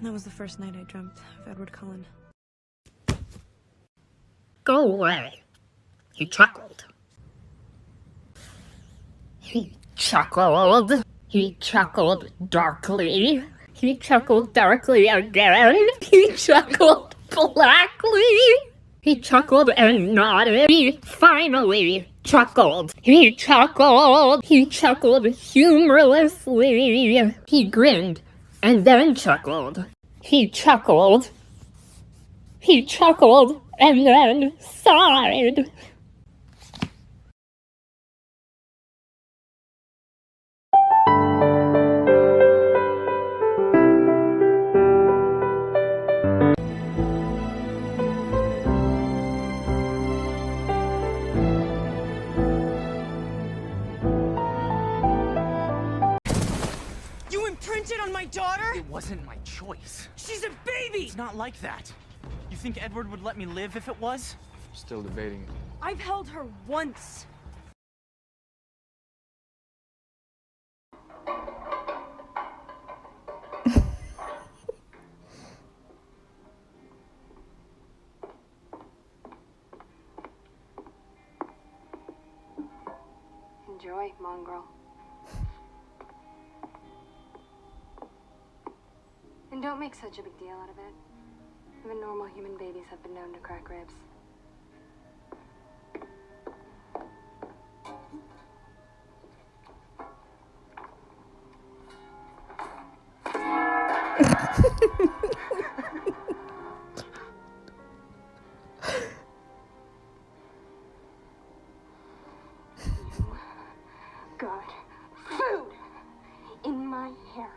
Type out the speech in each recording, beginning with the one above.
That was the first night I dreamt of Edward Cullen. Go away, he chuckled. He chuckled. He chuckled darkly. He chuckled darkly again. He chuckled blackly. He chuckled and nodded. He finally chuckled. He chuckled. He chuckled humorlessly. He grinned and then chuckled. He chuckled. He chuckled and then sighed. You imprinted on my daughter? It wasn't my choice. She's a baby! It's not like that. You think Edward would let me live if it was? Still debating it. I've held her once. Enjoy, mongrel. And don't make such a big deal out of it. Even normal human babies have been known to crack ribs. You got food in my hair.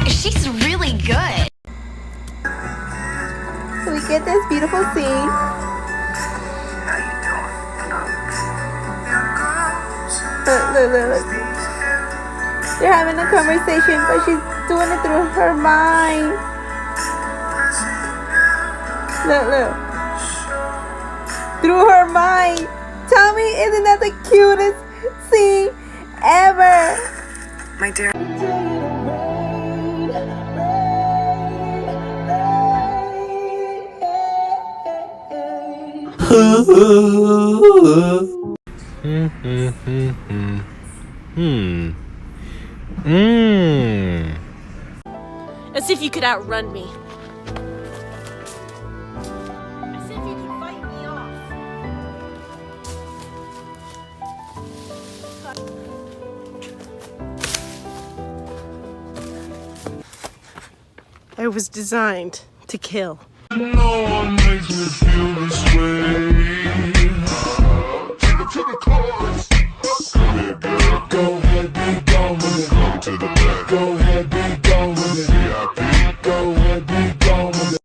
She's really good. So we get this beautiful scene. Look. They're having a conversation, but she's doing it through her mind. Look. Through her mind. Tell me, isn't that the cutest scene ever? My dear. As if you could outrun me. As if you could fight me off. I was designed to kill. No one makes me feel this way. Take it to the chorus. Come here, girl. Go ahead, be gone with it. Go to the back. Go ahead, be gone with it. VIP. Go ahead, be gone with it.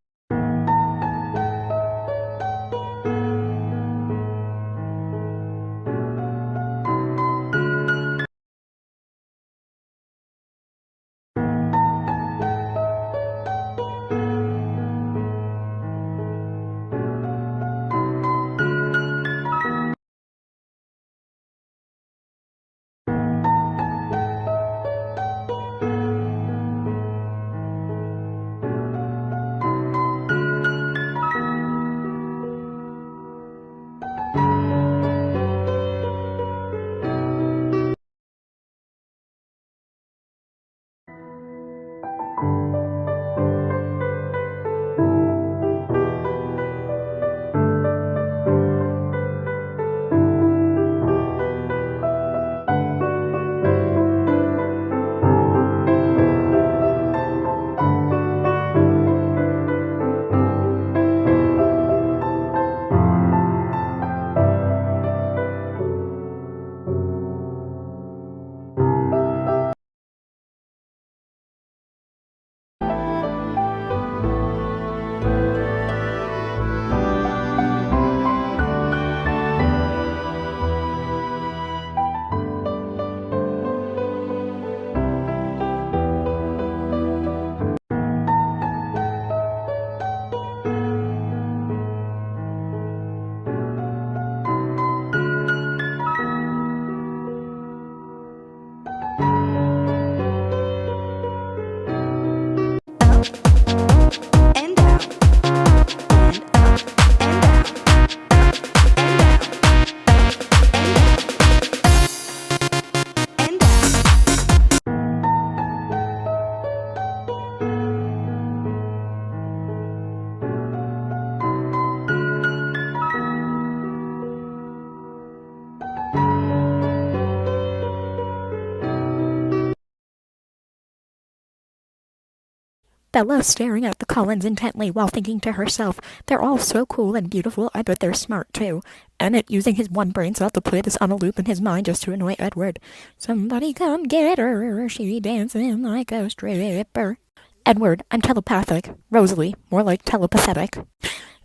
Bella staring at the Cullens intently while thinking to herself, they're all so cool and beautiful, I bet they're smart too. Emmett using his one brain cell to play this on a loop in his mind just to annoy Edward. Somebody come get her, she dancing like a stripper. Edward, I'm telepathic. Rosalie, more like telepathetic.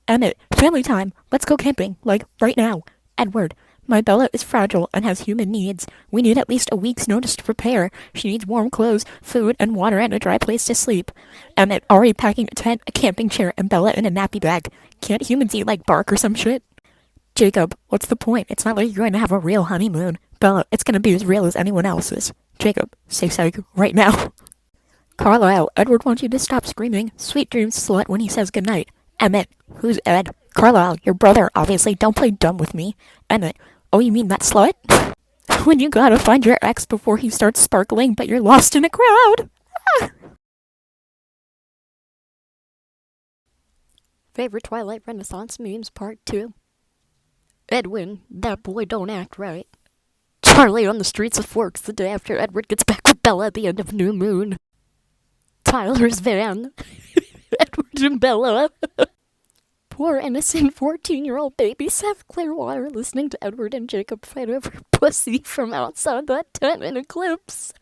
Emmett, family time, let's go camping, like, right now. Edward, my Bella is fragile and has human needs. We need at least a week's notice to prepare. She needs warm clothes, food, and water, and a dry place to sleep. Emmett, already packing a tent, a camping chair, and Bella in a nappy bag. Can't humans eat like bark or some shit? Jacob, what's the point? It's not like you're going to have a real honeymoon. Bella, it's going to be as real as anyone else's. Jacob, say psych right now. Carlisle, Edward wants you to stop screaming. Sweet dreams, slut, when he says goodnight. Emmett, who's Ed? Carlisle, your brother, obviously. Don't play dumb with me. Emmett, oh, you mean that slut? When you gotta find your ex before he starts sparkling, but you're lost in a crowd. Favorite Twilight Renaissance memes, part 2. Edwin, that boy don't act right. Charlie on the streets of Forks the day after Edward gets back with Bella at the end of New Moon. Tyler's van. Edward and Bella. Poor innocent 14-year-old baby Seth Clearwater listening to Edward and Jacob fight over pussy from outside that tent in Eclipse.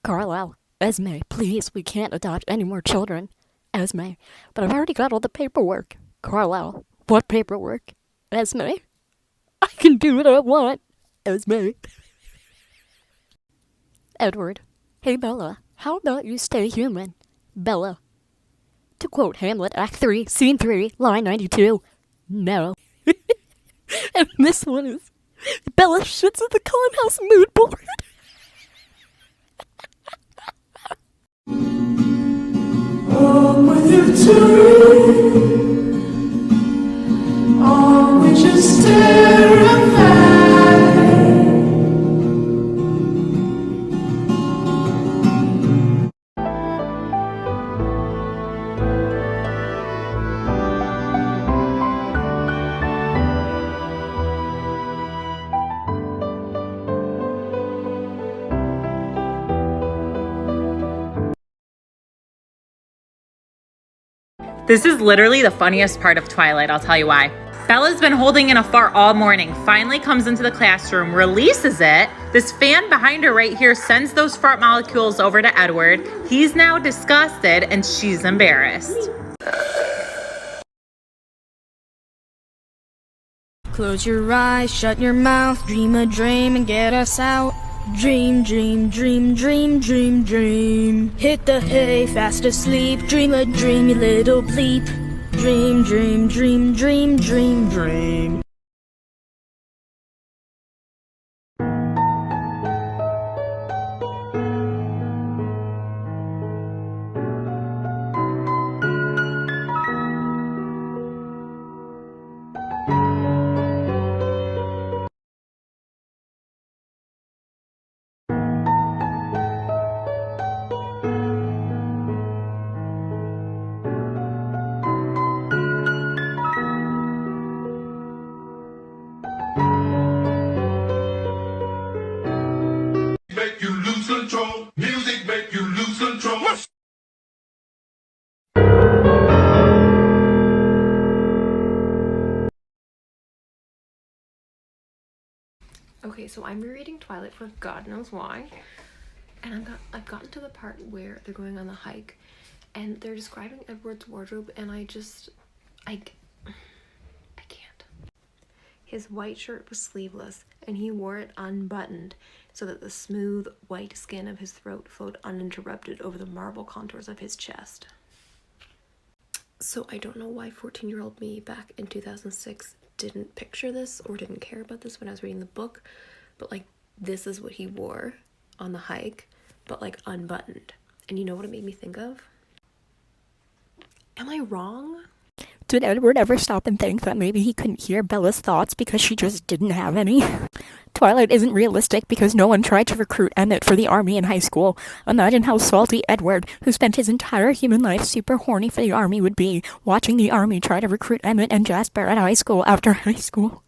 Carlisle, Esme, please, we can't adopt any more children. Esme, but I've already got all the paperwork. Carlisle, what paperwork? Esme, I can do what I want. Esme. Edward, hey Bella, how about you stay human? Bella. To quote Hamlet, Act 3, Scene 3, line 92, no. And this one is, Bella shits at the Cullen House mood board. I'm with you too. Are we just terrified? This is literally the funniest part of Twilight, I'll tell you why. Bella's been holding in a fart all morning, finally comes into the classroom, releases it. This fan behind her right here sends those fart molecules over to Edward. He's now disgusted and she's embarrassed. Close your eyes, shut your mouth, dream a dream and get us out. Dream, dream, dream, dream, dream, dream. Hit the hay, fast asleep, dream a dreamy little bleep. Dream, dream, dream, dream, dream, dream. Make you lose control. Music make you lose control. Okay, so I'm rereading Twilight for God knows why, and I've gotten to the part where they're going on the hike, and they're describing Edward's wardrobe, and I can't. His white shirt was sleeveless, and he wore it unbuttoned, so that the smooth, white skin of his throat flowed uninterrupted over the marble contours of his chest. So I don't know why 14-year-old me back in 2006 didn't picture this or didn't care about this when I was reading the book, but like, this is what he wore on the hike, but like unbuttoned. And you know what it made me think of? Am I wrong? Did Edward ever stop and think that maybe he couldn't hear Bella's thoughts because she just didn't have any? Twilight isn't realistic because no one tried to recruit Emmett for the army in high school. Imagine how salty Edward, who spent his entire human life super horny for the army, would be, watching the army try to recruit Emmett and Jasper at high school after high school.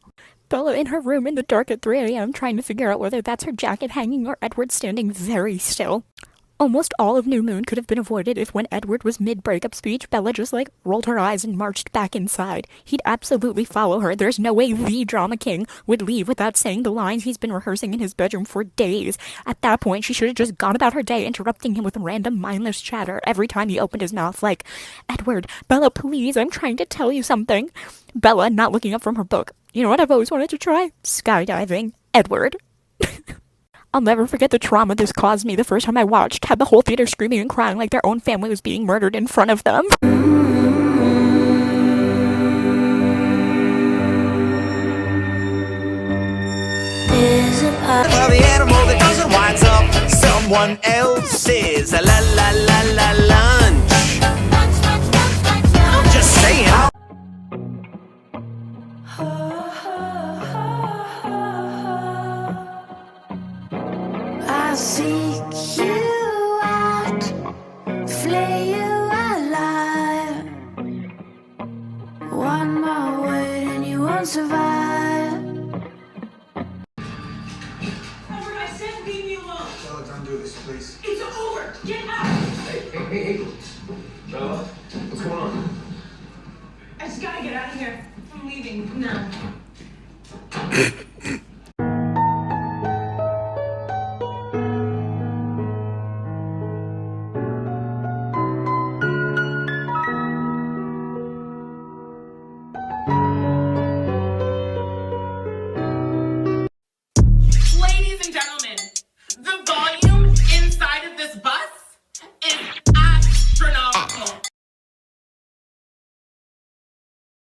Bella in her room in the dark at 3 a.m. trying to figure out whether that's her jacket hanging or Edward standing very still. Almost all of New Moon could have been avoided if when Edward was mid-breakup speech, Bella just, rolled her eyes and marched back inside. He'd absolutely follow her. There's no way the drama king would leave without saying the lines he's been rehearsing in his bedroom for days. At that point, she should have just gone about her day, interrupting him with random mindless chatter every time he opened his mouth, like, Edward, Bella, please, I'm trying to tell you something. Bella, not looking up from her book. You know what I've always wanted to try? Skydiving. Edward. I'll never forget the trauma this caused me the first time I watched. Had the whole theater screaming and crying like their own family was being murdered in front of them. Well, the animal that doesn't winds up someone else's la la la la lunch. I'm just saying. I'll seek you out, flay you alive. One more word and you won't survive. Edward, I said leave me alone. Bella, don't do this, please. It's over. Get out. Hey. Bella, what's going on? I just gotta get out of here. I'm leaving now.